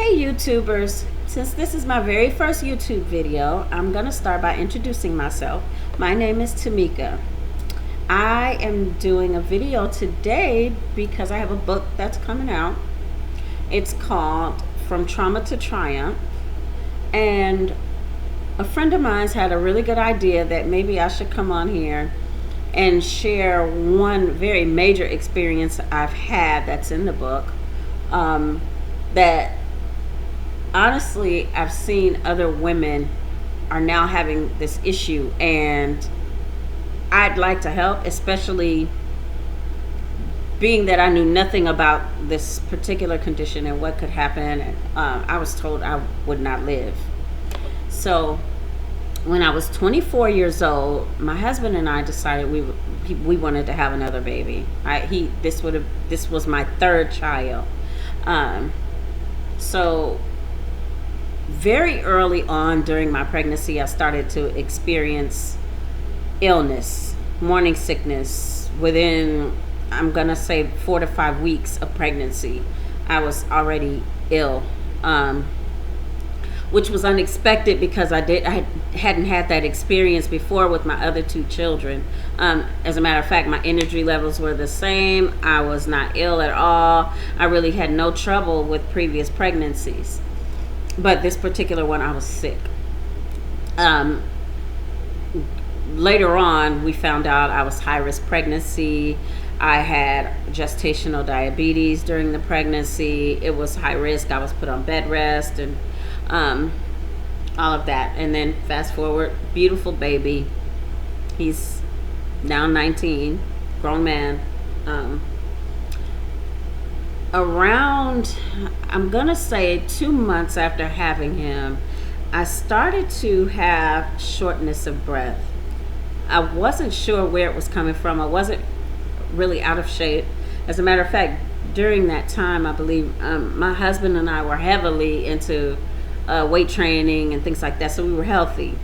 Hey YouTubers, since this is my very first YouTube video, I'm going to start by introducing myself. My name is Tamika. I am doing a video today because I have a book that's coming out. It's called From Trauma to Triumph, and a friend of mine's had a really good idea that maybe I should come on here and share one very major experience I've had that's in the book, that honestly I've seen other women are now having this issue, and I'd like to help, especially being that I knew nothing about this particular condition and what could happen. I was told I would not live. So when I was 24 years old, my husband and I decided we wanted to have another baby. This was my third child. So very early on during my pregnancy, I started to experience illness, morning sickness. Within, I'm gonna say, 4 to 5 weeks of pregnancy, I was already ill, which was unexpected because I hadn't had that experience before with my other two children. As a matter of fact, my energy levels were the same. I was not ill at all. I really had no trouble with previous pregnancies, but this particular one, I was sick. Later on, we found out I was high-risk pregnancy. I had gestational diabetes during the pregnancy. It was high risk. I was put on bed rest and all of that. And then fast forward, beautiful baby. He's now 19, grown man. Around, I'm gonna say 2 months after having him, I started to have shortness of breath. I wasn't sure where it was coming from. I wasn't really out of shape. As a matter of fact, during that time, I believe my husband and I were heavily into weight training and things like that, so we were healthy.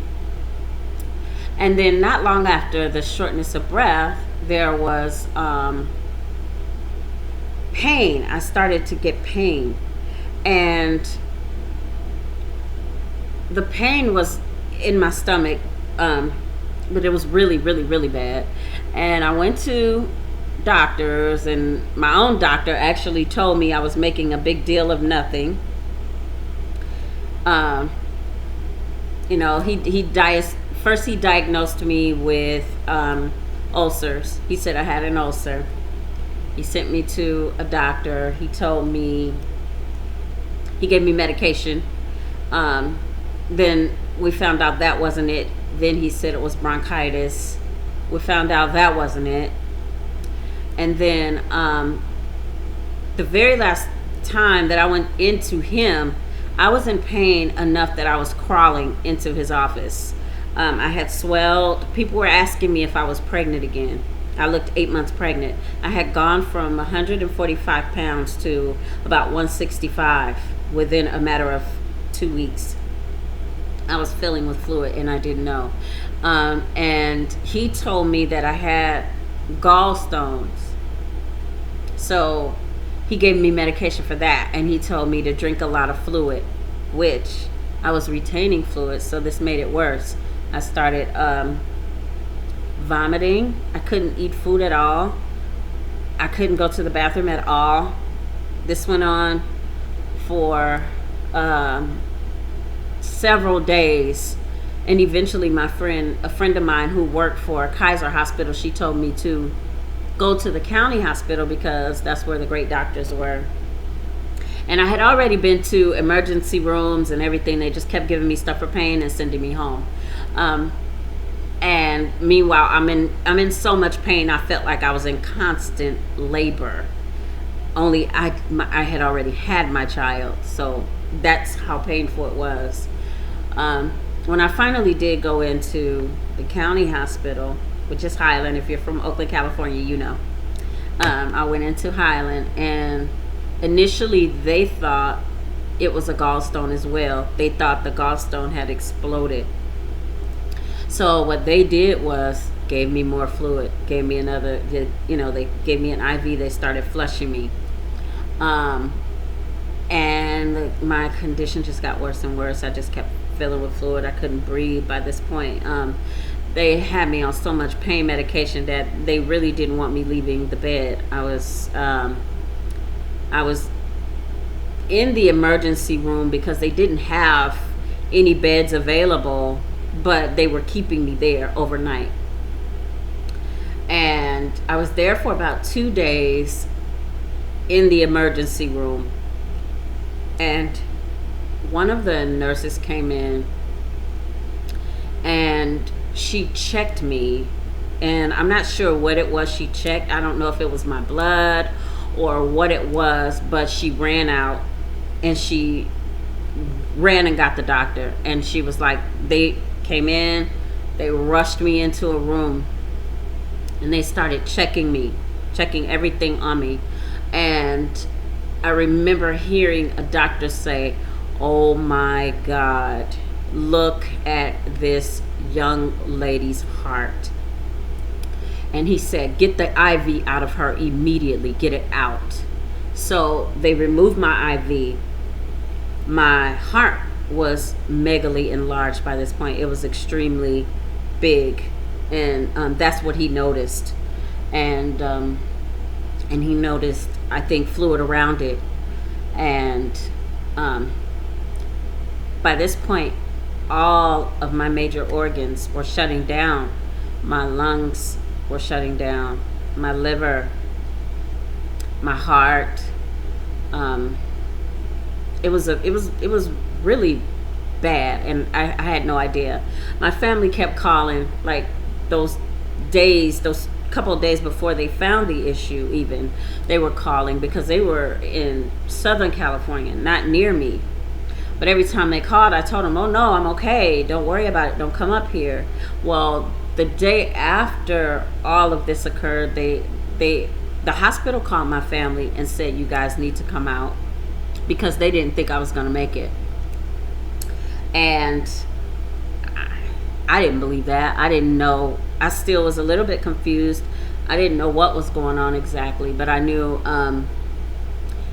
And then not long after the shortness of breath, there was pain. I started to get pain, and the pain was in my stomach, but it was really, really, really bad. And I went to doctors, and my own doctor actually told me I was making a big deal of nothing. First he diagnosed me with ulcers. He said I had an ulcer. He sent me to a doctor. He gave me medication. Then we found out that wasn't it. Then he said it was bronchitis. We found out that wasn't it. And then the very last time that I went into him, I was in pain enough that I was crawling into his office. I had swelled. People were asking me if I was pregnant again. I looked 8 months pregnant. I had gone from 145 pounds to about 165 within a matter of 2 weeks. I was filling with fluid and I didn't know. And he told me that I had gallstones. So he gave me medication for that, and he told me to drink a lot of fluid, which I was retaining fluid, so this made it worse. I started vomiting. I couldn't eat food at all. I couldn't go to the bathroom at all. This went on for several days, and eventually a friend of mine who worked for Kaiser Hospital, she told me to go to the county hospital because that's where the great doctors were. And I had already been to emergency rooms and everything. They just kept giving me stuff for pain and sending me home. And meanwhile, I'm in so much pain, I felt like I was in constant labor. Only I had already had my child, so that's how painful it was. When I finally did go into the county hospital, which is Highland, if you're from Oakland, California, you know. I went into Highland, and initially they thought it was a gallstone as well. They thought the gallstone had exploded. So what they did was gave me more fluid, gave me another, they gave me an IV. They started flushing me. And my condition just got worse and worse. I just kept filling with fluid. I couldn't breathe by this point. They had me on so much pain medication that they really didn't want me leaving the bed. I was in the emergency room because they didn't have any beds available, but they were keeping me there overnight. And I was there for about 2 days in the emergency room. And one of the nurses came in and she checked me, and I'm not sure what it was she checked. I don't know if it was my blood or what it was, but she ran out and she ran and got the doctor. And she was like, they came in, they rushed me into a room, and they started checking me, checking everything on me. And I remember hearing a doctor say, "Oh my God, look at this young lady's heart." And he said, "Get the IV out of her immediately, get it out." So they removed my IV. My heart was megally enlarged by this point. It was extremely big. And that's what he noticed. And he noticed, I think, fluid around it. And by this point, all of my major organs were shutting down. My lungs were shutting down, my liver, my heart. It was really bad, and I had no idea. My family kept calling, like those couple of days before they found the issue. Even they were calling because they were in Southern California, not near me. But every time they called, I told them, "Oh no, I'm okay. Don't worry about it. Don't come up here." Well, the day after all of this occurred, the hospital called my family and said, "You guys need to come out," because they didn't think I was going to make it. And I didn't believe that. I didn't know. I still was a little bit confused. I didn't know what was going on exactly, but I knew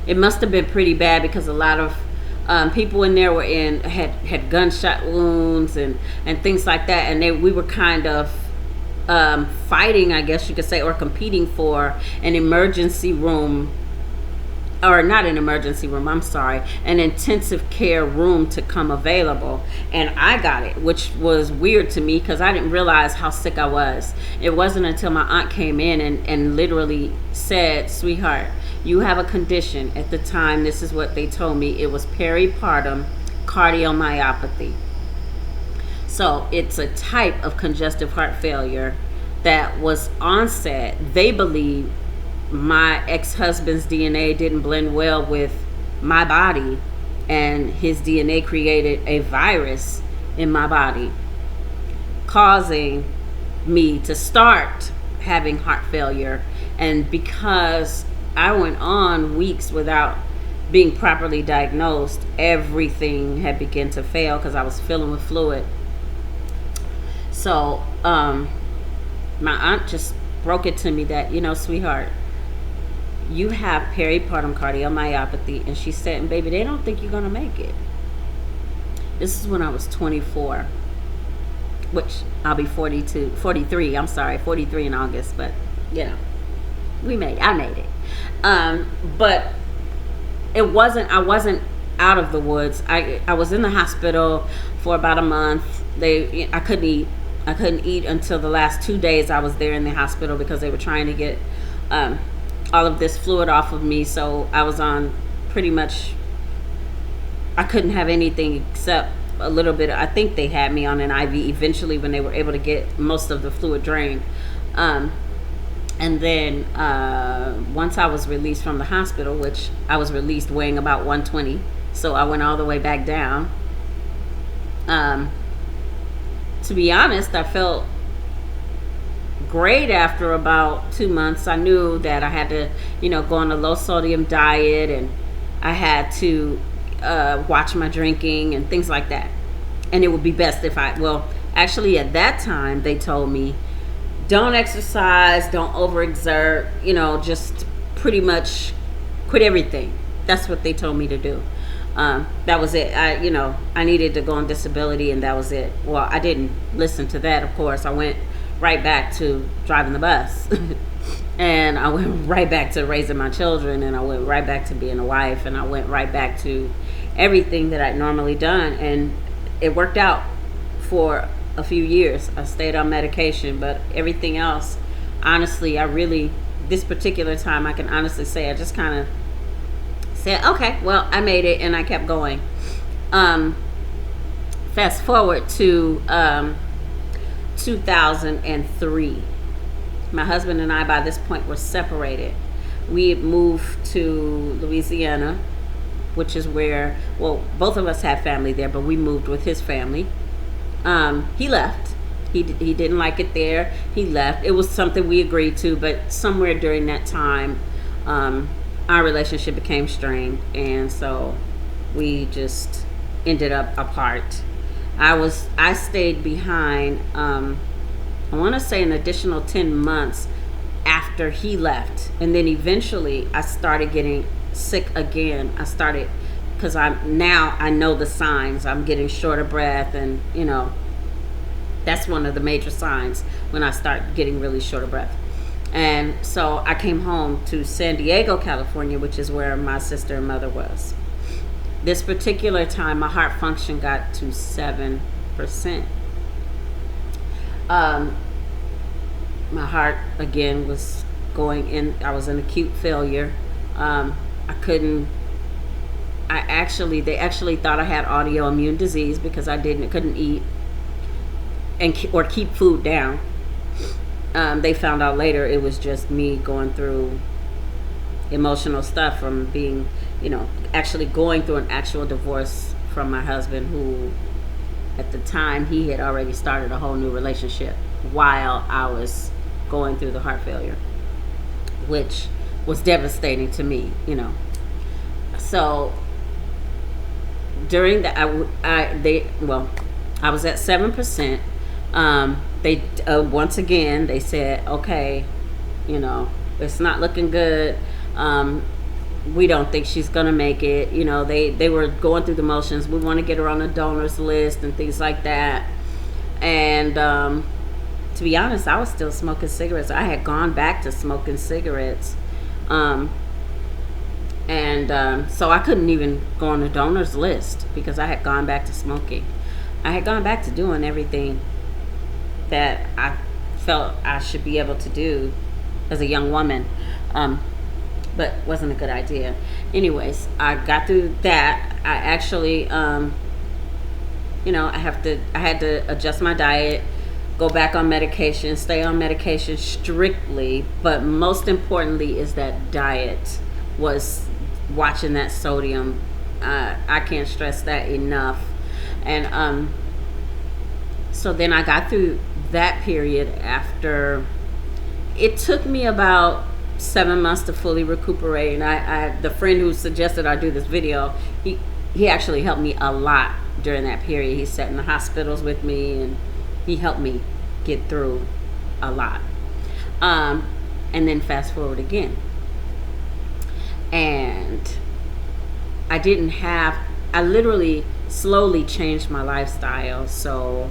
it must have been pretty bad because a lot of people in there had gunshot wounds and things like that, and we were kind of fighting, I guess you could say, or competing for an emergency room, or not an emergency room, I'm sorry, an intensive care room to come available. And I got it, which was weird to me because I didn't realize how sick I was. It wasn't until my aunt came in and literally said, "Sweetheart, you have a condition." At the time, this is what they told me. It was peripartum cardiomyopathy. So it's a type of congestive heart failure that was onset. They believe my ex-husband's DNA didn't blend well with my body, and his DNA created a virus in my body, causing me to start having heart failure. And because I went on weeks without being properly diagnosed, everything had begun to fail because I was filling with fluid. So my aunt just broke it to me that, "Sweetheart, you have peripartum cardiomyopathy." And she said, "And baby, they don't think you're gonna make it." This is when I was 24, which I'll be 43 in August, but I made it. But I wasn't out of the woods. I was in the hospital for about a month. I couldn't eat until the last 2 days I was there in the hospital because they were trying to get all of this fluid off of me. So I was on pretty much, I couldn't have anything except a little bit. I think they had me on an IV eventually when they were able to get most of the fluid drained. And then once I was released from the hospital, which I was released weighing about 120, so I went all the way back down. To be honest, I felt great after about 2 months. I knew that I had to, go on a low sodium diet, and I had to watch my drinking and things like that. And it would be best if actually at that time they told me, don't exercise, don't overexert, just pretty much quit everything. That's what they told me to do. That was it. I needed to go on disability, and that was it. Well, I didn't listen to that, of course. I went right back to driving the bus. And I went right back to raising my children, and I went right back to being a wife, and I went right back to everything that I'd normally done. And it worked out for a few years. I stayed on medication, but everything else, honestly, this particular time, I can honestly say I just kind of said, okay, well, I made it, and I kept going. Fast forward to 2003. My husband and I, by this point, were separated. We had moved to Louisiana, which is where, well, both of us had family there, but we moved with his family. He left. He didn't like it there. He left. It was something we agreed to, but somewhere during that time, our relationship became strained, and so we just ended up apart. I stayed behind, I want to say an additional 10 months after he left. And then eventually I started getting sick again. Because I know the signs. I'm getting short of breath, and that's one of the major signs when I start getting really short of breath. And so I came home to San Diego, California, which is where my sister and mother was. This particular time, my heart function got to 7%. My heart again was going in. I was in acute failure. They actually thought I had autoimmune disease because I couldn't eat or keep food down. They found out later it was just me going through emotional stuff from being, actually going through an actual divorce from my husband, who at the time he had already started a whole new relationship while I was going through the heart failure, which was devastating to me, So during that, I was at 7%. They once again they said, okay, it's not looking good. We don't think she's gonna make it. They were going through the motions. We want to get her on a donors list and things like that. And to be honest, I was still smoking cigarettes. I had gone back to smoking cigarettes. So I couldn't even go on the donors list because I had gone back to smoking. I had gone back to doing everything that I felt I should be able to do as a young woman, but wasn't a good idea. Anyways, I got through that. I actually, I had to adjust my diet, go back on medication, stay on medication strictly, but most importantly is that diet was watching that sodium. I can't stress that enough. And so then I got through that period. After it took me about 7 months to fully recuperate, and I the friend who suggested I do this video, he actually helped me a lot during that period. He sat in the hospitals with me, and he helped me get through a lot. And then fast forward again, and I literally slowly changed my lifestyle. So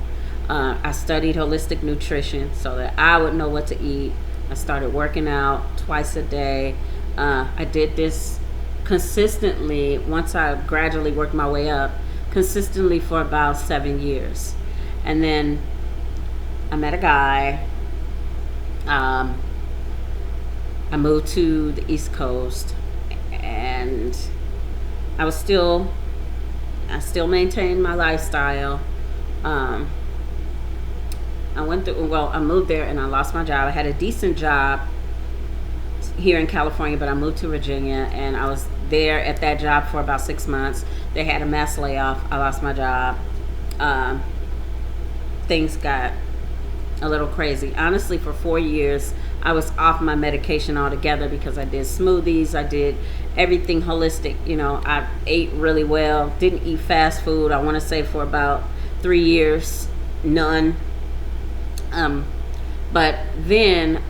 I studied holistic nutrition so that I would know what to eat. I started working out twice a day. I did this consistently once I gradually worked my way up, consistently for about 7 years. And then I met a guy. I moved to the East Coast, and I still maintained my lifestyle. I moved there and I lost my job. I had a decent job here in California, but I moved to Virginia, and I was there at that job for about 6 months. They had a mass layoff. I lost my job. Things got a little crazy. Honestly, for 4 years, I was off my medication altogether because I did smoothies. I did everything holistic. I ate really well, didn't eat fast food. I want to say for about 3 years, none. But then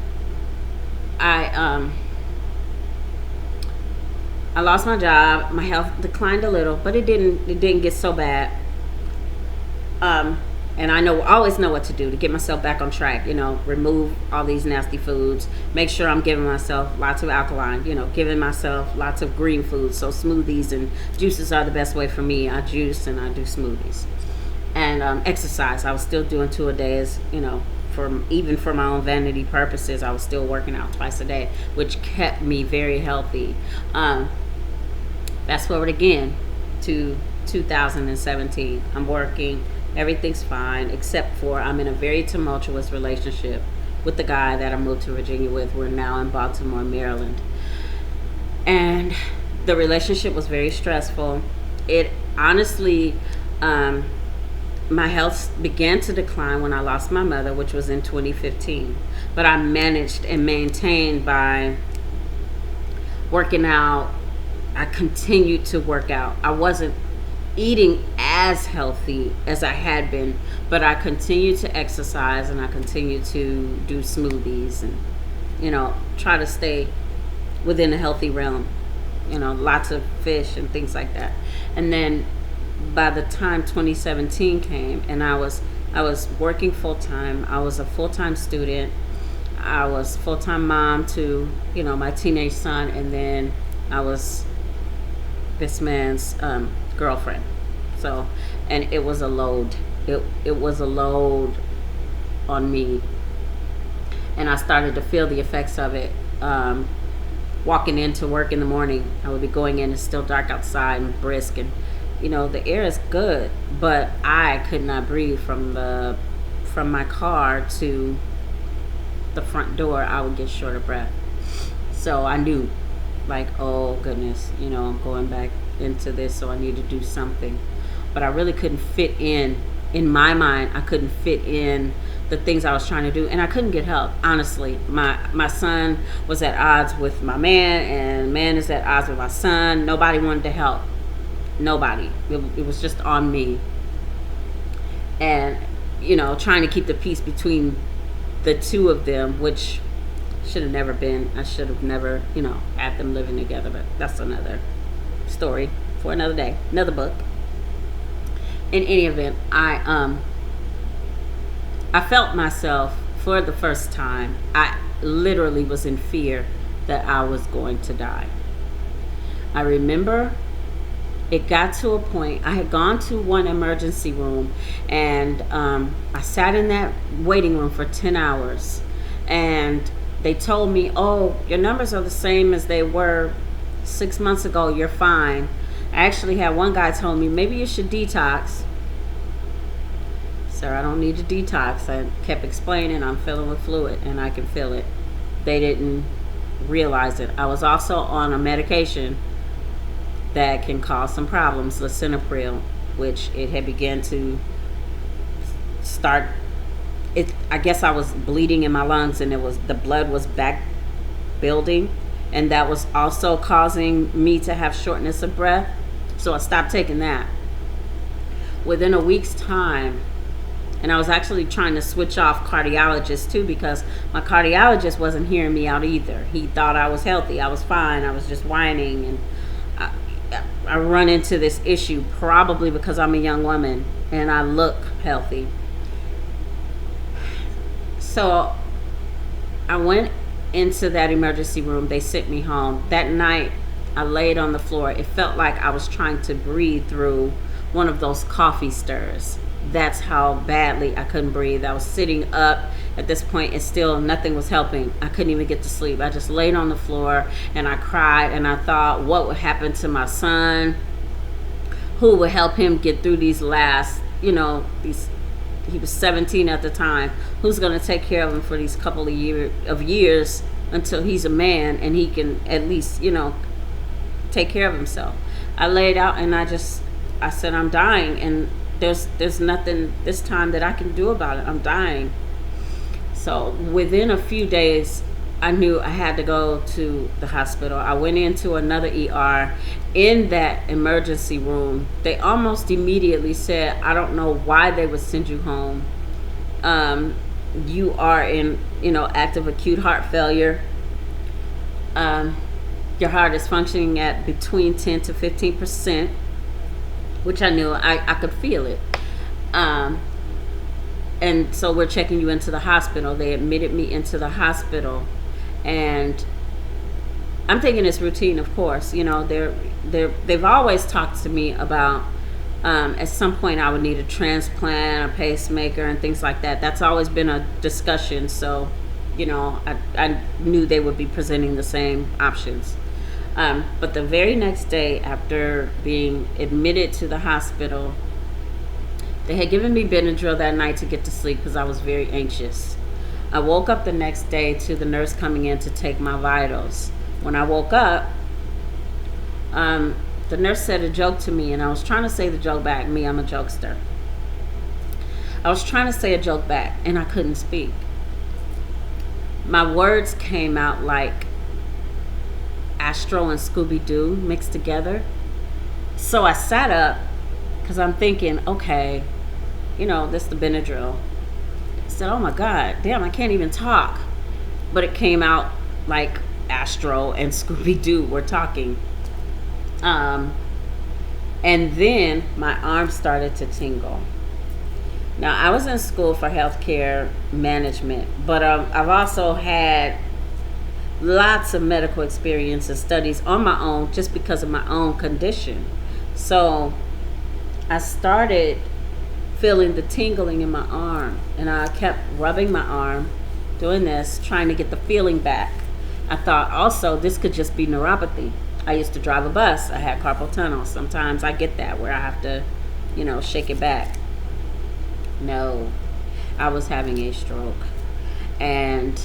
I I lost my job. My health declined a little, but it didn't get so bad. Um, and I always know what to do to get myself back on track. Remove all these nasty foods. Make sure I'm giving myself lots of alkaline. Giving myself lots of green foods. So smoothies and juices are the best way for me. I juice and I do smoothies. And exercise. I was still doing 2 a day, for my own vanity purposes. I was still working out twice a day, which kept me very healthy. Fast forward again to 2017. I'm working. Everything's fine, except for I'm in a very tumultuous relationship with the guy that I moved to Virginia with. We're now in Baltimore, Maryland. And the relationship was very stressful. It honestly, my health began to decline when I lost my mother, which was in 2015. But I managed and maintained by working out. I continued to work out. I wasn't eating as healthy as I had been, but I continued to exercise and I continued to do smoothies and, try to stay within a healthy realm, lots of fish and things like that. And then by the time 2017 came and I was working full time, I was a full-time student, I was full-time mom to, my teenage son, and then I was this man's girlfriend. So, and it was a load. It was a load on me, and I started to feel the effects of it. Walking into work in the morning, I would be going in, it's still dark outside and brisk, and the air is good, but I could not breathe from my car to the front door. I would get short of breath. So I knew, like, oh goodness, I'm going back into this, so I need to do something. But I really couldn't fit in my mind. I couldn't fit in the things I was trying to do, and I couldn't get help. Honestly, my son was at odds with my man, and man is at odds with my son. Nobody wanted to help. Nobody. It was just on me. And trying to keep the peace between the two of them, which should have never been. I should have never, had them living together, but that's another story for another day, another book. In any event, I felt myself for the first time. I literally was in fear that I was going to die. I remember it got to a point, I had gone to one emergency room, and I sat in that waiting room for 10 hours, and they told me, oh, your numbers are the same as they were 6 months ago, you're fine. I actually had one guy told me, maybe you should detox. Sir, I don't need to detox. I kept explaining, I'm filling with fluid and I can feel it. They didn't realize it. I was also on a medication that can cause some problems, lisinopril, which it had begun to start. I guess I was bleeding in my lungs, and the blood was back building, and that was also causing me to have shortness of breath. So I stopped taking that. Within a week's time, and I was actually trying to switch off cardiologists too, because my cardiologist wasn't hearing me out either. He thought I was healthy, I was fine, I was just whining, and I run into this issue probably because I'm a young woman and I look healthy. So I went into that emergency room. They sent me home. That night I laid on the floor. It felt like I was trying to breathe through one of those coffee stirs. That's how badly I couldn't breathe. I was sitting up at this point, and still nothing was helping. I couldn't even get to sleep. I just laid on the floor and I cried, and I thought, what would happen to my son? Who would help him get through these last, he was 17 at the time. Who's going to take care of him for these couple of years until he's a man and he can at least, take care of himself? I laid out and I said, I'm dying, and there's nothing this time that I can do about it. I'm dying. So within a few days, I knew I had to go to the hospital. I went into another ER. In that emergency room, they almost immediately said, I don't know why they would send you home. You are in, active acute heart failure. your heart is functioning at between 10 to 15%, which I knew I could feel it. And so we're checking you into the hospital. They admitted me into the hospital, and I'm thinking it's routine, of course. You know, they've always talked to me about at some point I would need a transplant, a pacemaker, and things like that. That's always been a discussion. So, you know, I knew they would be presenting the same options. But the very next day, after being admitted to the hospital, they had given me Benadryl that night to get to sleep because I was very anxious. I woke up the next day to the nurse coming in to take my vitals. When I woke up, the nurse said a joke to me, and I was trying to say the joke back. Me, I'm a jokester. I was trying to say a joke back, and I couldn't speak. My words came out like Astro and Scooby-Doo mixed together. So I sat up because I'm thinking, okay, you know, this is the Benadryl. I said, oh my God, damn, I can't even talk. But it came out like Astro and Scooby-Doo were talking. And then my arm started to tingle. Now, I was in school for healthcare management, but I've also had lots of medical experience and studies on my own just because of my own condition. So I started feeling the tingling in my arm, and I kept rubbing my arm, doing this, trying to get the feeling back. I thought also this could just be neuropathy. I used to drive a bus. I had carpal tunnel. Sometimes I get that where I have to, you know, shake it back. No, I was having a stroke. And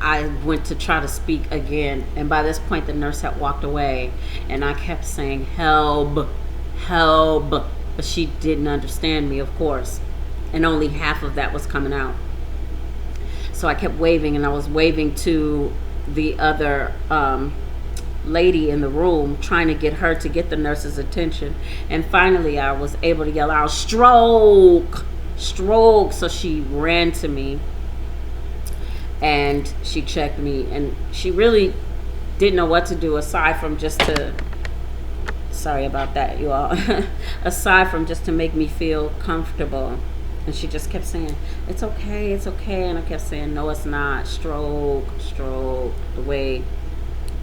I went to try to speak again. And by this point, the nurse had walked away. And I kept saying, help, help. But she didn't understand me, of course. And only half of that was coming out. So I kept waving, and I was waving to the other lady in the room, trying to get her to get the nurse's attention. And finally I was able to yell out, stroke, stroke. So she ran to me and she checked me, and she really didn't know what to do aside from just to, sorry about that, you all, aside from just to make me feel comfortable. And she just kept saying, it's okay, it's okay. And I kept saying, no, it's not. Stroke, stroke. The way,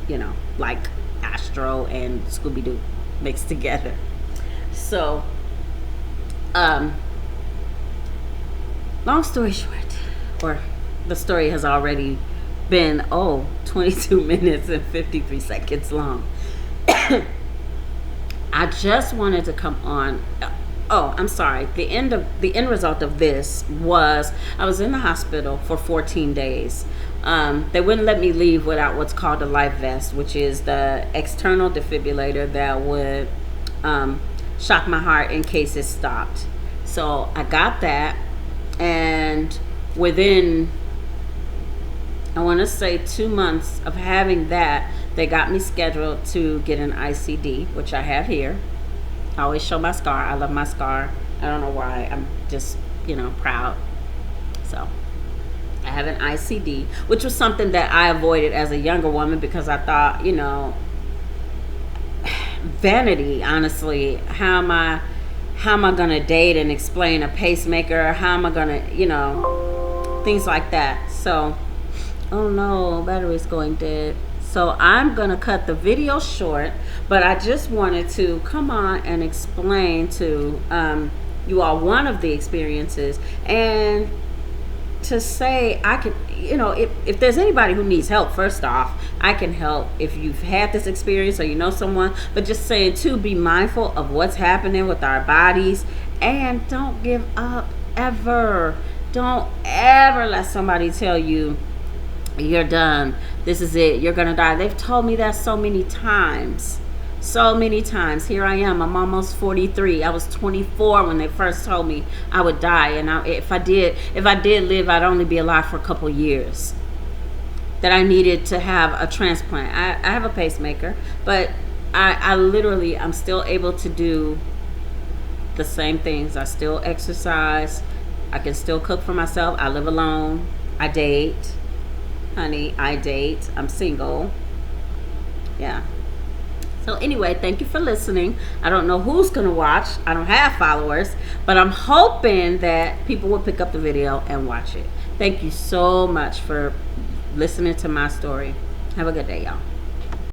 you know, like Astro and Scooby-Doo mixed together. So, long story short, or the story has already been, 22 minutes and 53 seconds long. I just wanted to come on. I'm sorry. The end result of this was I was in the hospital for 14 days. They wouldn't let me leave without what's called a life vest, which is the external defibrillator that would shock my heart in case it stopped. So I got that, and within, I want to say 2 months of having that, they got me scheduled to get an ICD, which I have here. I always show my scar. I love my scar. I don't know why. I'm just, proud. So I have an ICD, which was something that I avoided as a younger woman because I thought, vanity, honestly. How am I going to date and explain a pacemaker? How am I going to, things like that. So, oh no, battery's going dead. So I'm going to cut the video short, but I just wanted to come on and explain to you all one of the experiences, and to say I can, if there's anybody who needs help, first off, I can help if you've had this experience or you know someone, but just saying to be mindful of what's happening with our bodies, and don't give up ever. Don't ever let somebody tell you you're done, this is it, you're gonna die. They've told me that so many times. Here I am, I'm almost 43. I was 24 when they first told me I would die, and if I did live, I'd only be alive for a couple years. That I needed to have a transplant. I have a pacemaker, but I'm still able to do the same things. I still exercise, I can still cook for myself, I live alone, I date. Honey, I date. I'm single. Yeah. So anyway, thank you for listening. I don't know who's going to watch. I don't have followers, but I'm hoping that people will pick up the video and watch it. Thank you so much for listening to my story. Have a good day, y'all.